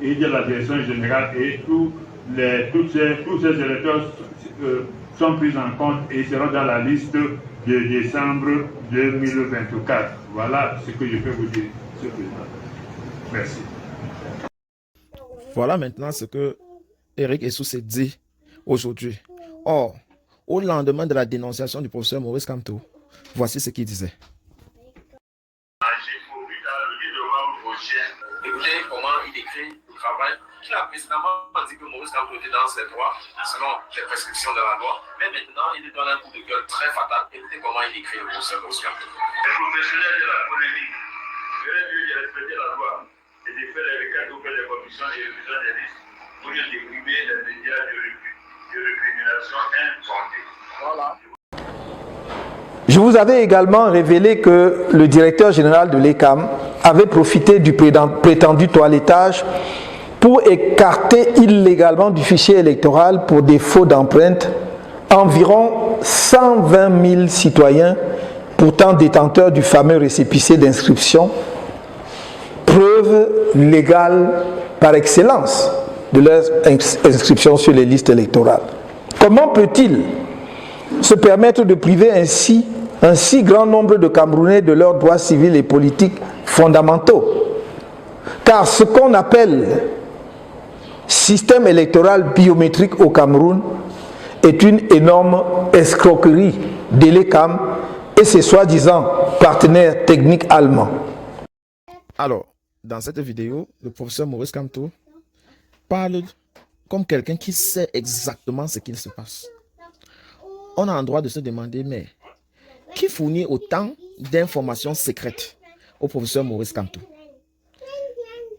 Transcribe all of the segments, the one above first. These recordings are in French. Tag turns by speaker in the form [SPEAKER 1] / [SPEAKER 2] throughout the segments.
[SPEAKER 1] et de la direction générale, et tous ces électeurs sont pris en compte et seront dans la liste de décembre 2024. Voilà ce que je peux vous dire, Monsieur le Président. Merci.
[SPEAKER 2] Voilà maintenant ce que Eric Essou s'est dit aujourd'hui. Or, au lendemain de la dénonciation du professeur Maurice Kamto, voici ce qu'il disait.
[SPEAKER 3] Écoutez comment il décrit le travail qu'il a précédemment dit que Maurice Kamto était dans ses droits, selon les prescriptions de la loi, mais maintenant il lui donne un coup de gueule très fatal. Écoutez comment il décrit le professeur Maurice Kamto.
[SPEAKER 4] Les professionnels de la polémique feraient mieux de respecter la loi et de faire les requêtes auprès des commissions et révisions des listes pour mieux déprimer les médias de récrimination infondée. Voilà.
[SPEAKER 5] Je vous avais également révélé que le directeur général de l'ECAM avait profité du prétendu toilettage pour écarter illégalement du fichier électoral pour défaut d'empreinte environ 120 000 citoyens, pourtant détenteurs du fameux récépissé d'inscription, preuve légale par excellence de leur inscription sur les listes électorales. Comment peut-il se permettre de priver ainsi un si grand nombre de Camerounais de leurs droits civils et politiques fondamentaux? Car ce qu'on appelle système électoral biométrique au Cameroun est une énorme escroquerie de l'ECAM et ses soi-disant partenaires techniques allemands.
[SPEAKER 2] Alors, dans cette vidéo, le professeur Maurice Kamto parle comme quelqu'un qui sait exactement ce qu'il se passe. On a le droit de se demander, mais qui fournit autant d'informations secrètes au professeur Maurice Kamto?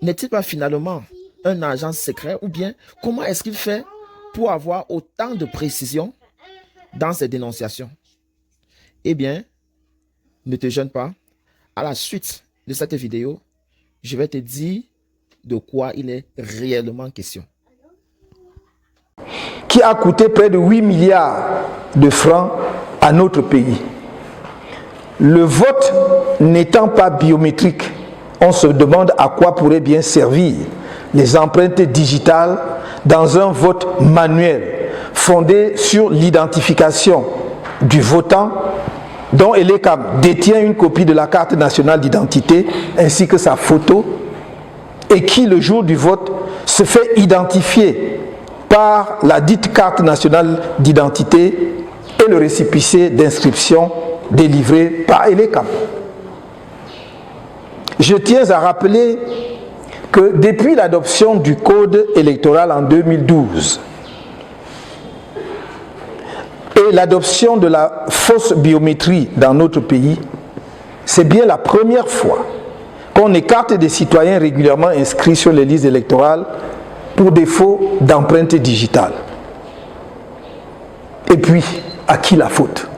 [SPEAKER 2] N'est-il pas finalement un agent secret, ou bien comment est-ce qu'il fait pour avoir autant de précision dans ses dénonciations? Eh bien, ne te gêne pas. À la suite de cette vidéo, je vais te dire de quoi il est réellement question.
[SPEAKER 5] Qui a coûté près de 8 milliards de francs à notre pays. Le vote n'étant pas biométrique, on se demande à quoi pourraient bien servir les empreintes digitales dans un vote manuel fondé sur l'identification du votant dont l'ECAM détient une copie de la carte nationale d'identité ainsi que sa photo et qui le jour du vote se fait identifier par la dite carte nationale d'identité et le récépissé d'inscription délivré par l'ECAM. Je tiens à rappeler que depuis l'adoption du code électoral en 2012 et l'adoption de la fausse biométrie dans notre pays, c'est bien la première fois qu'on écarte des citoyens régulièrement inscrits sur les listes électorales pour défaut d'empreinte digitale. Et puis, à qui la faute?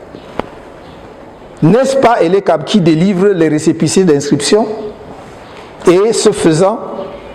[SPEAKER 5] N'est-ce pas l'ECAM qui délivre les récépissés d'inscription et, ce faisant,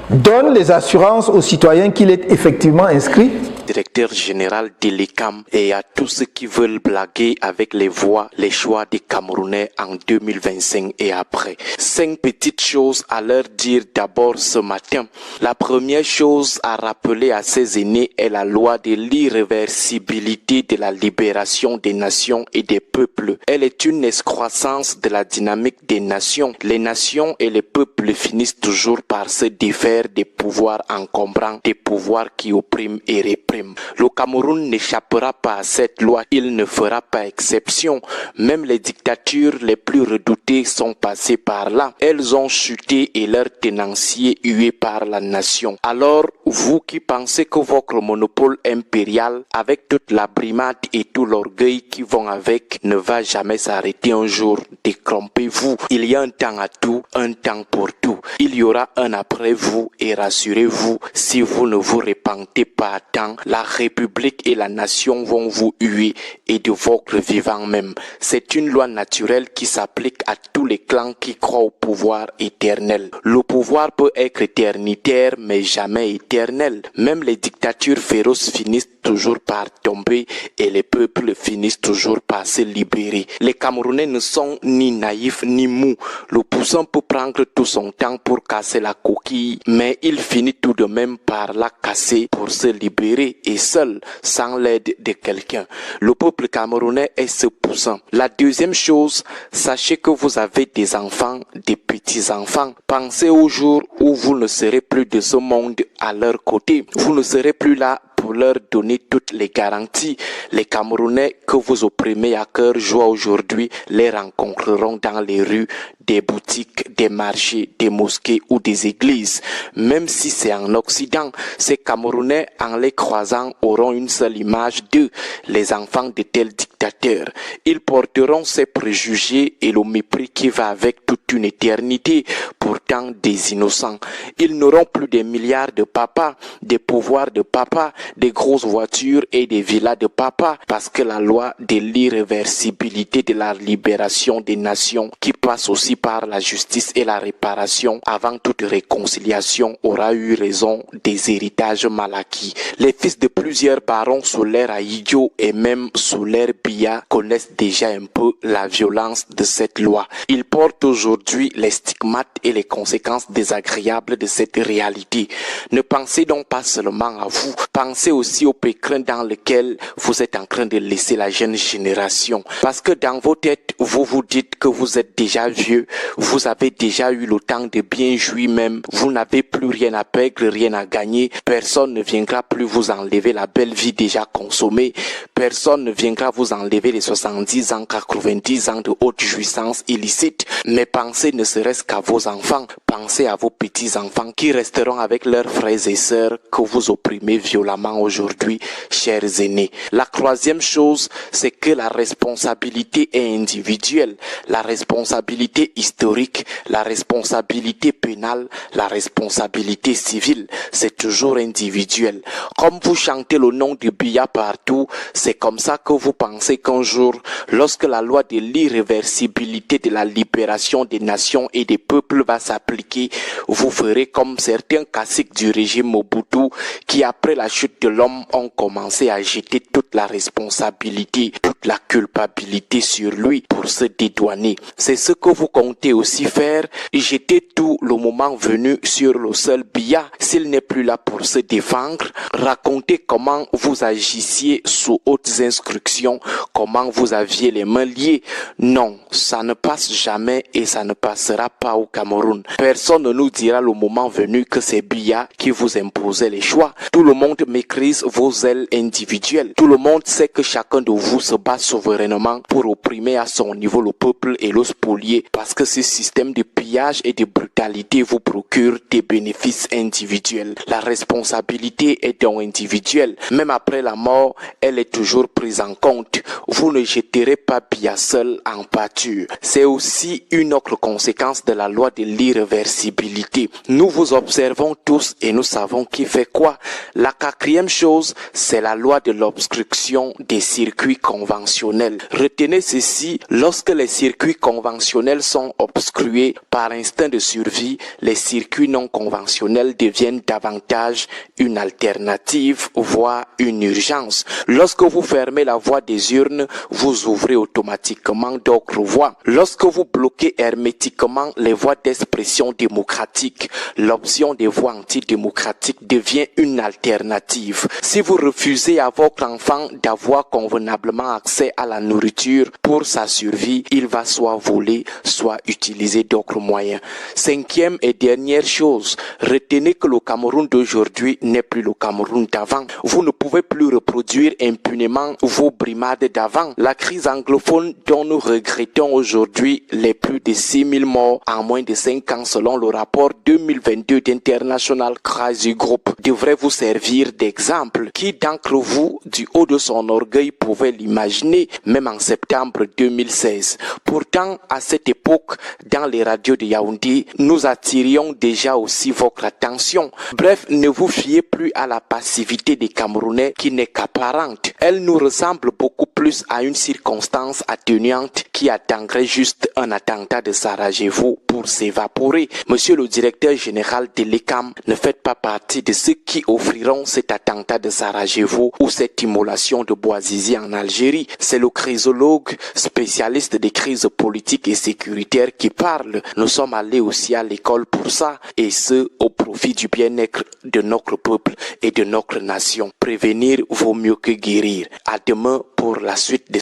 [SPEAKER 5] donne les assurances aux citoyens qu'il est effectivement inscrit?
[SPEAKER 6] Directeur général de l'ECAM, et à tous ceux qui veulent blaguer avec les voix, les choix des Camerounais en 2025 et après. 5 petites choses à leur dire d'abord ce matin. La première chose à rappeler à ces aînés est la loi de l'irréversibilité de la libération des nations et des peuples. Elle est une excroissance de la dynamique des nations. Les nations et les peuples finissent toujours par se défaire des pouvoirs encombrants, des pouvoirs qui oppriment et répriment. Le Cameroun n'échappera pas à cette loi, il ne fera pas exception. Même les dictatures les plus redoutées sont passées par là. Elles ont chuté et leurs tenanciers hués par la nation. Alors, vous qui pensez que votre monopole impérial, avec toute la brimade et tout l'orgueil qui vont avec, ne va jamais s'arrêter un jour, décrompez-vous. Il y a un temps à tout, un temps pour tout. Il y aura un après vous et rassurez-vous, si vous ne vous repentez pas à temps, la République et la nation vont vous huer et de votre vivant même. C'est une loi naturelle qui s'applique à tous les clans qui croient au pouvoir éternel. Le pouvoir peut être éternitaire mais jamais éternel. Même les dictatures féroces finissent toujours par tomber et les peuples finissent toujours par se libérer. Les Camerounais ne sont ni naïfs ni mous. Le poussin peut prendre tout son temps pour casser la coquille, mais il finit tout de même par la casser pour se libérer et seul, sans l'aide de quelqu'un. Le peuple camerounais est ce poussin. La deuxième chose, sachez que vous avez des enfants, des petits-enfants. Pensez au jour où vous ne serez plus de ce monde à leur côté. Vous ne serez plus là pour leur donner toutes les garanties. Les Camerounais que vous opprimez à cœur joie aujourd'hui les rencontreront dans les rues, des boutiques, des marchés, des mosquées ou des églises. Même si c'est en Occident, ces Camerounais, en les croisant, auront une seule image d'eux, les enfants de tels dictateurs. Ils porteront ces préjugés et le mépris qui va avec toute une éternité, pourtant des innocents. Ils n'auront plus des milliards de papas, des pouvoirs de papa, des grosses voitures et des villas de papa, parce que la loi de l'irréversibilité de la libération des nations, qui passe aussi par la justice et la réparation avant toute réconciliation, aura eu raison des héritages mal acquis. Les fils de plusieurs barons Solaire Ahidjo et même Solaire Biya connaissent déjà un peu la violence de cette loi. Ils portent aujourd'hui les stigmates et les conséquences désagréables de cette réalité. Ne pensez donc pas seulement à vous, pensez aussi au pécrin dans lequel vous êtes en train de laisser la jeune génération. Parce que dans vos têtes, vous vous dites que vous êtes déjà vieux, vous avez déjà eu le temps de bien jouir même, vous n'avez plus rien à perdre, rien à gagner, personne ne viendra plus vous enlever la belle vie déjà consommée, personne ne viendra vous enlever les 70 ans, 90 ans de haute jouissance illicite, mais pensez ne serait-ce qu'à vos enfants, pensez à vos petits-enfants qui resteront avec leurs frères et sœurs que vous opprimez violemment aujourd'hui, chers aînés. La troisième chose, c'est que la responsabilité est individuelle, la responsabilité historique, la responsabilité pénale, la responsabilité civile, c'est toujours individuel. Comme vous chantez le nom du Biya partout, c'est comme ça que vous pensez qu'un jour, lorsque la loi de l'irréversibilité de la libération des nations et des peuples va s'appliquer, vous ferez comme certains caciques du régime Mobutu qui, après la chute de l'homme, ont commencé à jeter toute la responsabilité, toute la culpabilité sur lui pour se dédouaner. C'est ce que vous comptez aussi faire, jeter tout le moment venu sur le seul Biya, s'il n'est plus là pour se défendre, raconter comment vous agissiez sous hautes instructions, comment vous aviez les mains liées. Non, ça ne passe jamais et ça ne passera pas au Cameroun. Personne ne nous dira le moment venu que c'est Biya qui vous imposait les choix. Tout le monde maîtrise vos ailes individuelles. Tout le monde sait que chacun de vous se bat souverainement pour opprimer à son niveau le peuple et le spolier, parce que ce système de pillage et de brutalité vous procure des bénéfices individuels. La responsabilité est donc individuelle. Même après la mort, elle est toujours prise en compte. Vous ne jeterez pas Biya seul en pâture. C'est aussi une autre conséquence de la loi de l'irréversibilité. Nous vous observons tous et nous savons qui fait quoi. La quatrième chose, c'est la loi de l'obstruction des circuits conventionnels. Retenez ceci, lorsque les circuits conventionnels sont obstrués par instinct de survie, les circuits non conventionnels deviennent davantage une alternative, voire une urgence. Lorsque vous fermez la voie des urnes, vous ouvrez automatiquement d'autres voies. Lorsque vous bloquez hermétiquement les voies d'expression démocratique, l'option des voies antidémocratiques devient une alternative. Si vous refusez à votre enfant d'avoir convenablement accès à la nourriture pour sa survie, il va soit voler, soit utiliser d'autres moyens. Cinquième et dernière chose, retenez que le Cameroun d'aujourd'hui n'est plus le Cameroun d'avant. Vous ne pouvez plus reproduire impunément vos brimades d'avant. La crise anglophone dont nous regrettons aujourd'hui les plus de 6000 morts en moins de 5 ans selon le rapport 2022 d'International Crisis Group devrait vous servir d'exemple. Qui d'entre vous, du haut de son orgueil, pouvait l'imaginer? imaginé, même en septembre 2016. Pourtant, à cette époque, dans les radios de Yaoundé, nous attirions déjà aussi votre attention. Bref, ne vous fiez plus à la passivité des Camerounais qui n'est qu'apparente. Elle nous ressemble beaucoup plus à une circonstance atténuante qui attendrait juste un attentat de Sarajevo pour s'évaporer. Monsieur le directeur général de l'ECAM, ne faites pas partie de ceux qui offriront cet attentat de Sarajevo ou cette immolation de Bouazizi en Algérie. C'est le crisologue spécialiste des crises politiques et sécuritaires qui parle. Nous sommes allés aussi à l'école pour ça, et ce au profit du bien-être de notre peuple et de notre nation. Prévenir vaut mieux que guérir. À demain pour la suite des...